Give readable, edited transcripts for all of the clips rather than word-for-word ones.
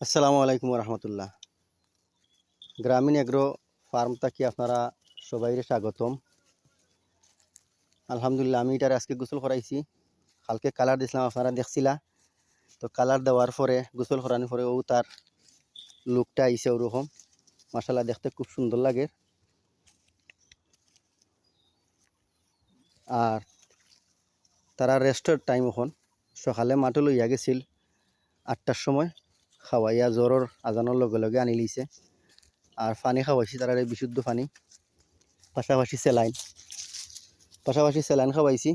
আসসালামু আলাইকুম রহমতুল্লাহ। গ্রামীণ এগ্রো ফার্ম থাকি আপনারা সবাইরে স্বাগতম। আলহামদুলিল্লাহ, আমি এটার আজকে গোসল করাইছি। কালকে কালার দিছিলাম, আপনারা দেখছিলা। তো কালার দেওয়ার পরে গোসল করানোর পরে তার লুকটা আইছে ওরকম। মাশাআল্লাহ, দেখতে খুব সুন্দর লাগে। আর তারা রেস্টের টাইম এখন সকালে মাঠে লইয়া গেছিল 8টার সময়, খাওয়াইয়া জ্বরের আজানোর লগে লগে আনি লিছে। আর পানি খাওয়াইছি তারা, বিশুদ্ধ পানি, পাশাপাশি স্যালাইন খাওয়াইছি।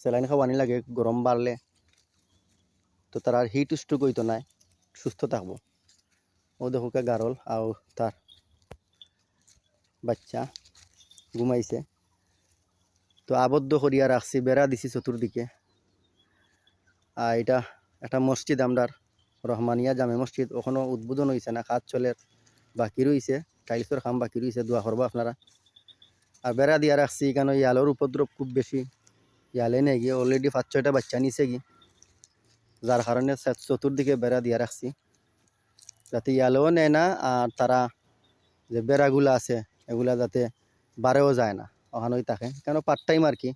স্যালাইন খাওয়ানি লাগে গরম বাড়লে, তো তার আর হিট স্ট্রোক হইতো নাই, সুস্থ থাকবো। ও দেখুকে গারল আর তার বাচ্চা ঘুমাইছে। তো আবদ্ধ করিয়া রাখছি, বেড়া দিছি চতুর্দিকে। আর এটা একটা মসজিদ, আমরার রহমানিয়া জামে মসজিদ, ওখানে উদ্বোধন হয়েছে না, কাজ চলে বাকি রয়েছে, টাইলসের কাম বাকি রয়েছে, দোয়া করবো আপনারা। আর বেড়া দিয়া রাখছি কেন ইয়ালোর উপদ্রব খুব বেশি। ইয়ালে নেই গিয়ে অলরেডি 5-6টা বাচ্চা নিছে গিয়ে, যার কারণে চতুর্দিকে বেড়া দিয়া রাখছি যাতে ইয়ালেও নেয় না। আর তারা যে বেড়াগুলো আছে এগুলা যাতে বারেও যায় না, ওখানেই থাকে। কেন পার্ট টাইম আর কি,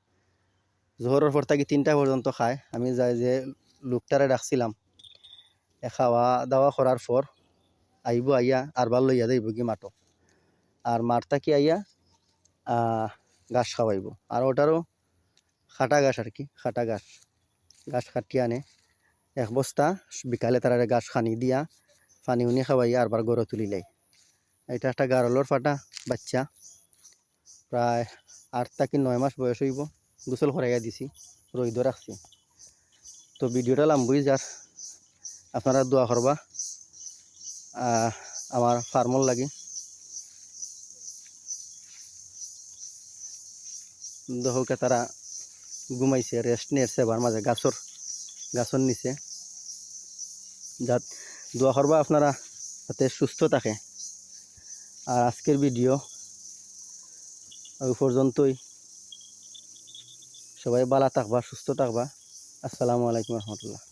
জোহরের পর থাকি 3টা পর্যন্ত খায়। আমি যাই যে লোকটারে ডাকছিলাম, খাওয়া দাওয়া করার পর আইব, আইয়া আরবার লইয়া যাইব কি মাঠো। আর মাঠ থাকি আইয়া ঘাস খাওয়াইব। আর ওটারও খাটা ঘাস আর কি, খাটা ঘাস কাটিয়ে আনে 1 বস্তা। বিকালে তারা ঘাস খানি দিয়া পানি উনি খাওয়াইয়া আরবার গড়ে তুলি লাই। এটা একটা গারলের ফাটা বাচ্চা, প্রায় 8 থেকে 9 মাস বয়স হইব। গোসল করাইয়া দিছি, রইদ রাখছি। তো ভিডিওটা লাম্বই যার, আপনারা দোয়া করবা আমার ফার্মর লাগি। দহকে তারা ঘুমাইছে, রেস্ট নিয়ে সেবার মাঝে গাছর নিচে। যাত দোয়া করবা আপনারা যাতে সুস্থ থাকে। আর আজকের ভিডিও ওই পর্যন্তই। সবাই ভালো থাকবা, সুস্থ থাকবা। আসসালামু আলাইকুম রহমতুল্লাহ।